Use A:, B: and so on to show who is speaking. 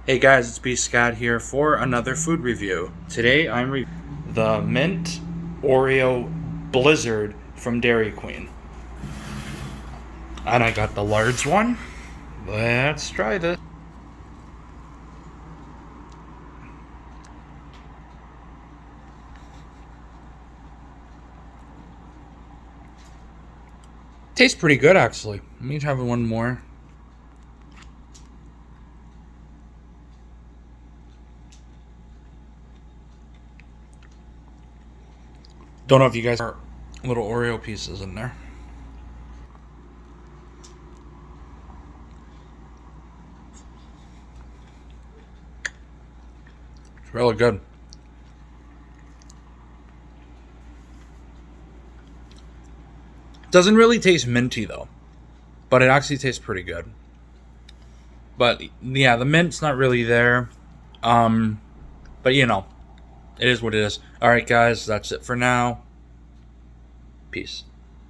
A: Hey guys, it's B Scott here for another food review. Today I'm reviewing the Mint Oreo Blizzard from Dairy Queen. And I got the large one. Let's try this. Tastes pretty good actually. Let me have one more. Don't know if you guys are little Oreo pieces in there. It's really good. Doesn't really taste minty though, but it actually tastes pretty good. But yeah, the mint's not really there. Um, but you know, it is what it is. All right, guys, that's it for now. Peace.